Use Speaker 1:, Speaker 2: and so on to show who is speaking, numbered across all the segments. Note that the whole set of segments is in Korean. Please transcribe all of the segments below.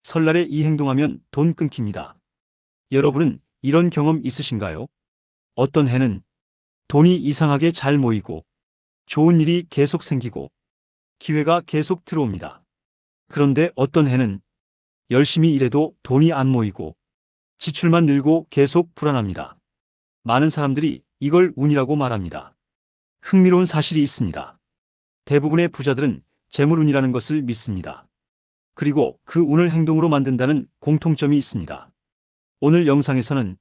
Speaker 1: 설날에 이 행동하면 돈 끊깁니다. 여러분은 이런 경험 있으신가요? 어떤 해는 돈이 이상하게 잘 모이고 좋은 일이 계속 생기고 기회가 계속 들어옵니다. 그런데 어떤 해는 열심히 일해도 돈이 안 모이고 지출만 늘고 계속 불안합니다. 많은 사람들이 이걸 운이라고 말합니다. 흥미로운 사실이 있습니다. 대부분의 부자들은 재물운이라는 것을 믿습니다. 그리고 그 운을 행동으로 만든다는 공통점이 있습니다. 오늘 영상에서는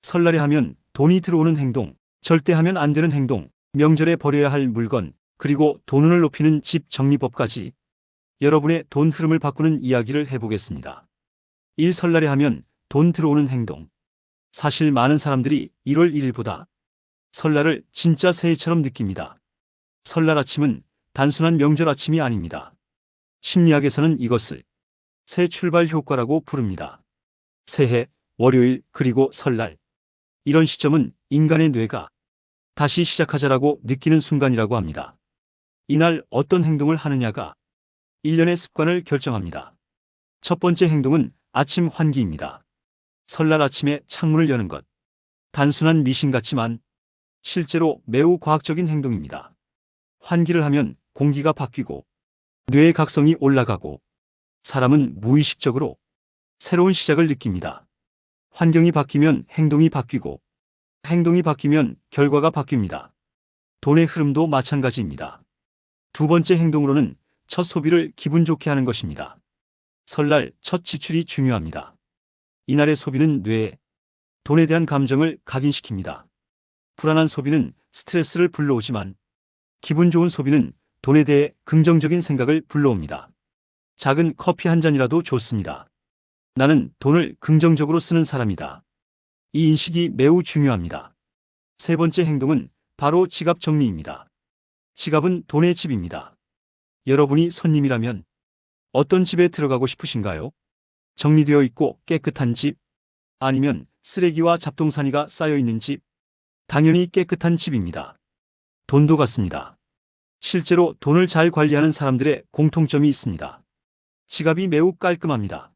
Speaker 1: 설날에 하면 돈이 들어오는 행동, 절대 하면 안 되는 행동, 명절에 버려야 할 물건, 그리고 돈운을 높이는 집 정리법까지 여러분의 돈 흐름을 바꾸는 이야기를 해보겠습니다. 1. 설날에 하면 돈 들어오는 행동. 사실 많은 사람들이 1월 1일보다 설날을 진짜 새해처럼 느낍니다. 설날 아침은 단순한 명절 아침이 아닙니다. 심리학에서는 이것을 새 출발 효과라고 부릅니다. 새해, 월요일, 그리고 설날. 이런 시점은 인간의 뇌가 다시 시작하자라고 느끼는 순간이라고 합니다. 이날 어떤 행동을 하느냐가 1년의 습관을 결정합니다. 첫 번째 행동은 아침 환기입니다. 설날 아침에 창문을 여는 것. 단순한 미신 같지만 실제로 매우 과학적인 행동입니다. 환기를 하면 공기가 바뀌고 뇌의 각성이 올라가고 사람은 무의식적으로 새로운 시작을 느낍니다. 환경이 바뀌면 행동이 바뀌고 행동이 바뀌면 결과가 바뀝니다. 돈의 흐름도 마찬가지입니다. 두 번째 행동으로는 첫 소비를 기분 좋게 하는 것입니다. 설날 첫 지출이 중요합니다. 이날의 소비는 뇌에 돈에 대한 감정을 각인시킵니다. 불안한 소비는 스트레스를 불러오지만 기분 좋은 소비는 돈에 대해 긍정적인 생각을 불러옵니다. 작은 커피 한 잔이라도 좋습니다. 나는 돈을 긍정적으로 쓰는 사람이다. 이 인식이 매우 중요합니다. 세 번째 행동은 바로 지갑 정리입니다. 지갑은 돈의 집입니다. 여러분이 손님이라면 어떤 집에 들어가고 싶으신가요? 정리되어 있고 깨끗한 집? 아니면 쓰레기와 잡동사니가 쌓여 있는 집? 당연히 깨끗한 집입니다. 돈도 같습니다. 실제로 돈을 잘 관리하는 사람들의 공통점이 있습니다. 지갑이 매우 깔끔합니다.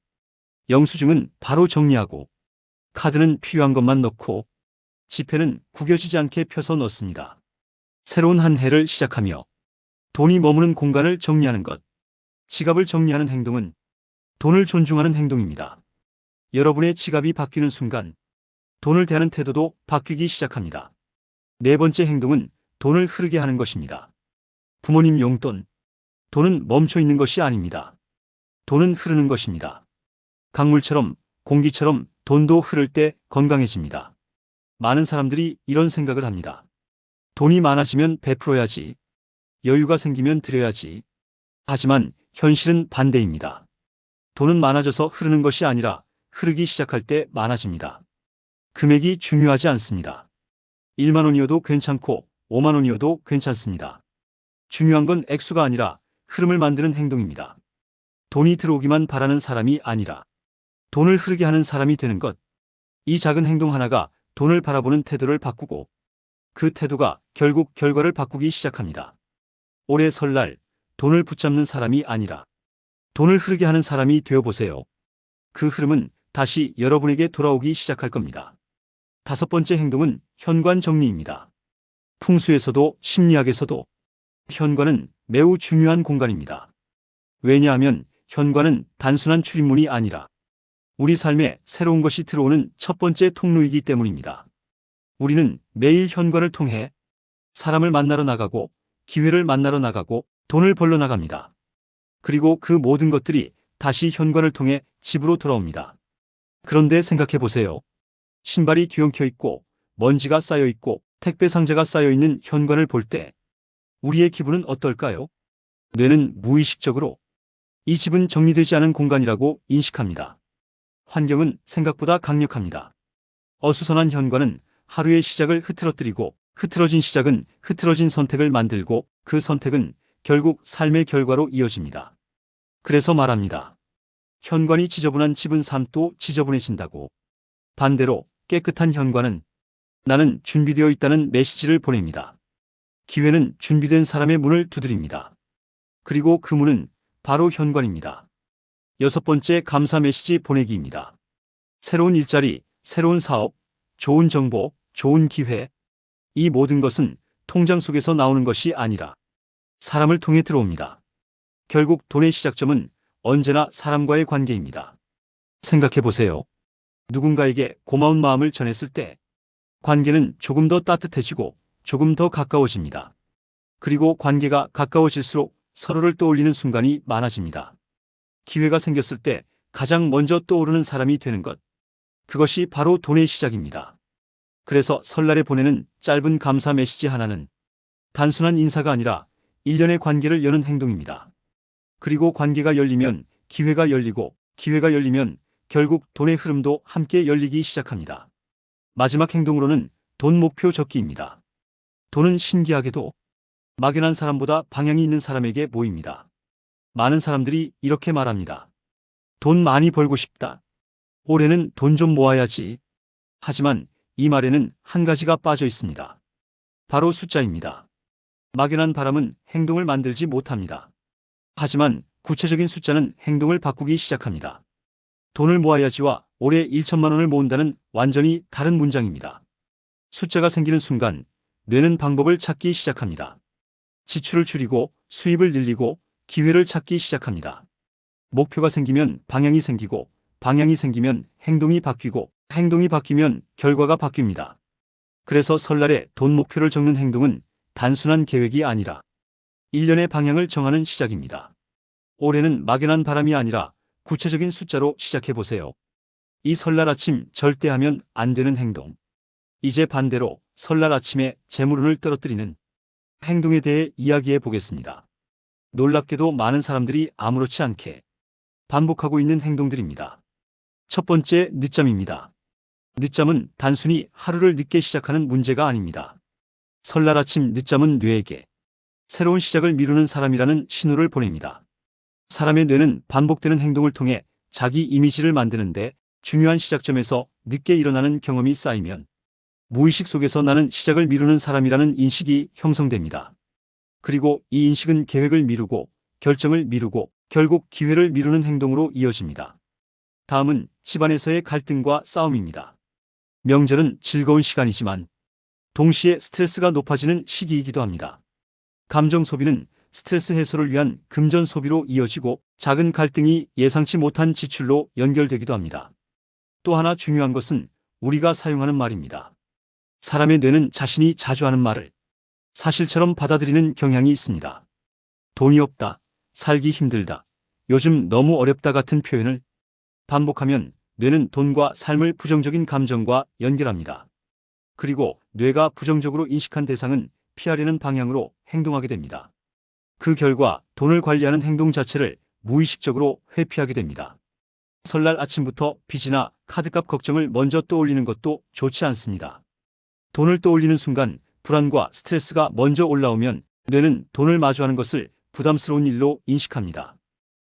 Speaker 1: 영수증은 바로 정리하고 카드는 필요한 것만 넣고 지폐는 구겨지지 않게 펴서 넣습니다. 새로운 한 해를 시작하며 돈이 머무는 공간을 정리하는 것. 지갑을 정리하는 행동은 돈을 존중하는 행동입니다. 여러분의 지갑이 바뀌는 순간 돈을 대하는 태도도 바뀌기 시작합니다. 네 번째 행동은 돈을 흐르게 하는 것입니다. 부모님 용돈. 돈은 멈춰 있는 것이 아닙니다. 돈은 흐르는 것입니다. 강물처럼, 공기처럼 돈도 흐를 때 건강해집니다. 많은 사람들이 이런 생각을 합니다. 돈이 많아지면 베풀어야지. 여유가 생기면 드려야지. 하지만 현실은 반대입니다. 돈은 많아져서 흐르는 것이 아니라 흐르기 시작할 때 많아집니다. 금액이 중요하지 않습니다. 1만 원이어도 괜찮고 5만 원이어도 괜찮습니다. 중요한 건 액수가 아니라 흐름을 만드는 행동입니다. 돈이 들어오기만 바라는 사람이 아니라 돈을 흐르게 하는 사람이 되는 것. 이 작은 행동 하나가 돈을 바라보는 태도를 바꾸고 그 태도가 결국 결과를 바꾸기 시작합니다. 올해 설날 돈을 붙잡는 사람이 아니라 돈을 흐르게 하는 사람이 되어보세요. 그 흐름은 다시 여러분에게 돌아오기 시작할 겁니다. 다섯 번째 행동은 현관 정리입니다. 풍수에서도 심리학에서도 현관은 매우 중요한 공간입니다. 왜냐하면 현관은 단순한 출입문이 아니라 우리 삶에 새로운 것이 들어오는 첫 번째 통로이기 때문입니다. 우리는 매일 현관을 통해 사람을 만나러 나가고 기회를 만나러 나가고 돈을 벌러 나갑니다. 그리고 그 모든 것들이 다시 현관을 통해 집으로 돌아옵니다. 그런데 생각해 보세요. 신발이 뒤엉켜 있고 먼지가 쌓여 있고 택배 상자가 쌓여 있는 현관을 볼 때 우리의 기분은 어떨까요? 뇌는 무의식적으로 이 집은 정리되지 않은 공간이라고 인식합니다. 환경은 생각보다 강력합니다. 어수선한 현관은 하루의 시작을 흐트러뜨리고 흐트러진 시작은 흐트러진 선택을 만들고 그 선택은 결국 삶의 결과로 이어집니다. 그래서 말합니다. 현관이 지저분한 집은 삶도 지저분해진다고. 반대로 깨끗한 현관은 나는 준비되어 있다는 메시지를 보냅니다. 기회는 준비된 사람의 문을 두드립니다. 그리고 그 문은 바로 현관입니다. 6번째, 감사 메시지 보내기입니다. 새로운 일자리, 새로운 사업, 좋은 정보, 좋은 기회. 이 모든 것은 통장 속에서 나오는 것이 아니라 사람을 통해 들어옵니다. 결국 돈의 시작점은 언제나 사람과의 관계입니다. 생각해 보세요. 누군가에게 고마운 마음을 전했을 때 관계는 조금 더 따뜻해지고 조금 더 가까워집니다. 그리고 관계가 가까워질수록 서로를 떠올리는 순간이 많아집니다. 기회가 생겼을 때 가장 먼저 떠오르는 사람이 되는 것. 그것이 바로 돈의 시작입니다. 그래서 설날에 보내는 짧은 감사 메시지 하나는 단순한 인사가 아니라 일련의 관계를 여는 행동입니다. 그리고 관계가 열리면 기회가 열리고 기회가 열리면 결국 돈의 흐름도 함께 열리기 시작합니다. 마지막 행동으로는 돈 목표 적기입니다. 돈은 신기하게도 막연한 사람보다 방향이 있는 사람에게 모입니다. 많은 사람들이 이렇게 말합니다. 돈 많이 벌고 싶다. 올해는 돈 좀 모아야지. 하지만 이 말에는 한 가지가 빠져 있습니다. 바로 숫자입니다. 막연한 바람은 행동을 만들지 못합니다. 하지만 구체적인 숫자는 행동을 바꾸기 시작합니다. 돈을 모아야지와 올해 1천만 원을 모은다는 완전히 다른 문장입니다. 숫자가 생기는 순간 뇌는 방법을 찾기 시작합니다. 지출을 줄이고 수입을 늘리고 기회를 찾기 시작합니다. 목표가 생기면 방향이 생기고 방향이 생기면 행동이 바뀌고 행동이 바뀌면 결과가 바뀝니다. 그래서 설날에 돈 목표를 적는 행동은 단순한 계획이 아니라 일련의 방향을 정하는 시작입니다. 올해는 막연한 바람이 아니라 구체적인 숫자로 시작해보세요. 이 설날 아침 절대 하면 안 되는 행동. 이제 반대로 설날 아침에 재물운을 떨어뜨리는 행동에 대해 이야기해 보겠습니다. 놀랍게도 많은 사람들이 아무렇지 않게 반복하고 있는 행동들입니다. 첫 번째, 늦잠입니다. 늦잠은 단순히 하루를 늦게 시작하는 문제가 아닙니다. 설날 아침 늦잠은 뇌에게 새로운 시작을 미루는 사람이라는 신호를 보냅니다. 사람의 뇌는 반복되는 행동을 통해 자기 이미지를 만드는데 중요한 시작점에서 늦게 일어나는 경험이 쌓이면 무의식 속에서 나는 시작을 미루는 사람이라는 인식이 형성됩니다. 그리고 이 인식은 계획을 미루고 결정을 미루고 결국 기회를 미루는 행동으로 이어집니다. 다음은 집안에서의 갈등과 싸움입니다. 명절은 즐거운 시간이지만 동시에 스트레스가 높아지는 시기이기도 합니다. 감정 소비는 스트레스 해소를 위한 금전 소비로 이어지고 작은 갈등이 예상치 못한 지출로 연결되기도 합니다. 또 하나 중요한 것은 우리가 사용하는 말입니다. 사람의 뇌는 자신이 자주 하는 말을 사실처럼 받아들이는 경향이 있습니다. 돈이 없다, 살기 힘들다, 요즘 너무 어렵다 같은 표현을 반복하면 뇌는 돈과 삶을 부정적인 감정과 연결합니다. 그리고 뇌가 부정적으로 인식한 대상은 피하려는 방향으로 행동하게 됩니다. 그 결과 돈을 관리하는 행동 자체를 무의식적으로 회피하게 됩니다. 설날 아침부터 빚이나 카드값 걱정을 먼저 떠올리는 것도 좋지 않습니다. 돈을 떠올리는 순간 불안과 스트레스가 먼저 올라오면 뇌는 돈을 마주하는 것을 부담스러운 일로 인식합니다.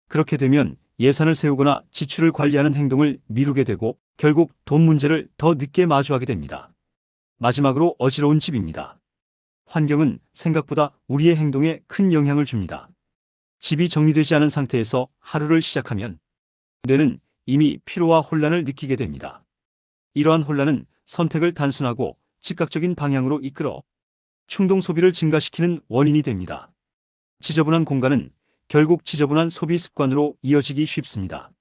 Speaker 1: 그렇게 되면 예산을 세우거나 지출을 관리하는 행동을 미루게 되고 결국 돈 문제를 더 늦게 마주하게 됩니다. 마지막으로 어지러운 집입니다. 환경은 생각보다 우리의 행동에 큰 영향을 줍니다. 집이 정리되지 않은 상태에서 하루를 시작하면 뇌는 이미 피로와 혼란을 느끼게 됩니다. 이러한 혼란은 선택을 단순하고 즉각적인 방향으로 이끌어 충동 소비를 증가시키는 원인이 됩니다. 지저분한 공간은 결국 지저분한 소비 습관으로 이어지기 쉽습니다.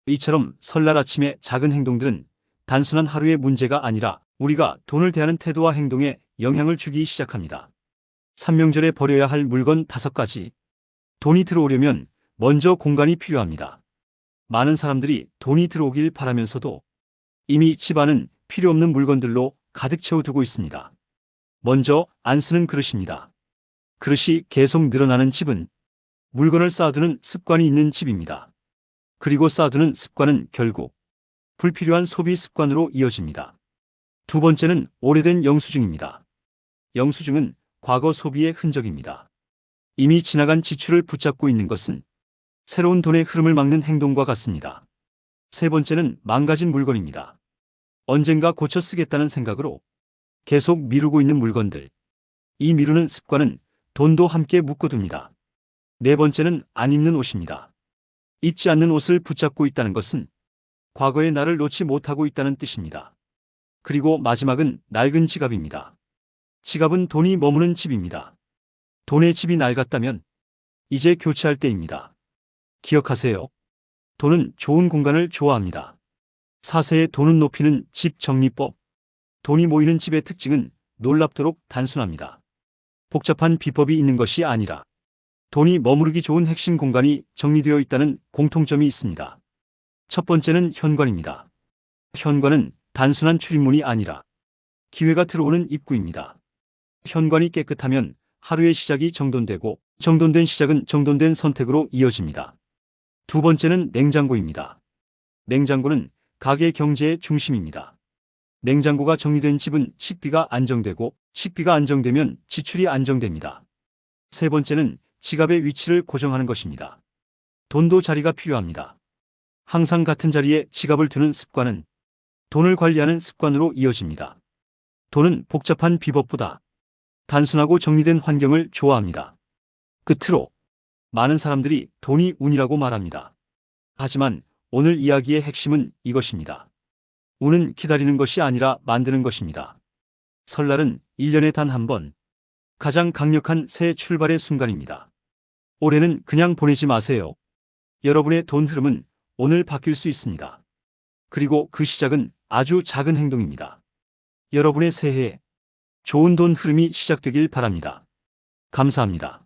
Speaker 1: 이처럼 설날 아침의 작은 행동들은 단순한 하루의 문제가 아니라 우리가 돈을 대하는 태도와 행동에 영향을 주기 시작합니다. 삼명절에 버려야 할 물건 5가지. 돈이 들어오려면 먼저 공간이 필요합니다. 많은 사람들이 돈이 들어오길 바라면서도 이미 집안은 필요 없는 물건들로 가득 채워두고 있습니다. 먼저 안 쓰는 그릇입니다. 그릇이 계속 늘어나는 집은 물건을 쌓아두는 습관이 있는 집입니다. 그리고 쌓아두는 습관은 결국 불필요한 소비 습관으로 이어집니다. 두 번째는 오래된 영수증입니다. 영수증은 과거 소비의 흔적입니다. 이미 지나간 지출을 붙잡고 있는 것은 새로운 돈의 흐름을 막는 행동과 같습니다. 세 번째는 망가진 물건입니다. 언젠가 고쳐 쓰겠다는 생각으로 계속 미루고 있는 물건들. 이 미루는 습관은 돈도 함께 묶어둡니다. 네 번째는 안 입는 옷입니다. 입지 않는 옷을 붙잡고 있다는 것은 과거의 나를 놓지 못하고 있다는 뜻입니다. 그리고 마지막은 낡은 지갑입니다. 지갑은 돈이 머무는 집입니다. 돈의 집이 낡았다면 이제 교체할 때입니다. 기억하세요. 돈은 좋은 공간을 좋아합니다. 4세의 돈은 높이는 집 정리법. 돈이 모이는 집의 특징은 놀랍도록 단순합니다. 복잡한 비법이 있는 것이 아니라 돈이 머무르기 좋은 핵심 공간이 정리되어 있다는 공통점이 있습니다. 첫 번째는 현관입니다. 현관은 단순한 출입문이 아니라 기회가 들어오는 입구입니다. 현관이 깨끗하면 하루의 시작이 정돈되고 정돈된 시작은 정돈된 선택으로 이어집니다. 두 번째는 냉장고입니다. 냉장고는 가게 경제의 중심입니다. 냉장고가 정리된 집은 식비가 안정되고 식비가 안정되면 지출이 안정됩니다. 세 번째는 지갑의 위치를 고정하는 것입니다. 돈도 자리가 필요합니다. 항상 같은 자리에 지갑을 두는 습관은 돈을 관리하는 습관으로 이어집니다. 돈은 복잡한 비법보다 단순하고 정리된 환경을 좋아합니다. 끝으로 많은 사람들이 돈이 운이라고 말합니다. 하지만 오늘 이야기의 핵심은 이것입니다. 운은 기다리는 것이 아니라 만드는 것입니다. 설날은 1년에 단 한 번, 가장 강력한 새 출발의 순간입니다. 올해는 그냥 보내지 마세요. 여러분의 돈 흐름은 오늘 바뀔 수 있습니다. 그리고 그 시작은 아주 작은 행동입니다. 여러분의 새해에 좋은 돈 흐름이 시작되길 바랍니다. 감사합니다.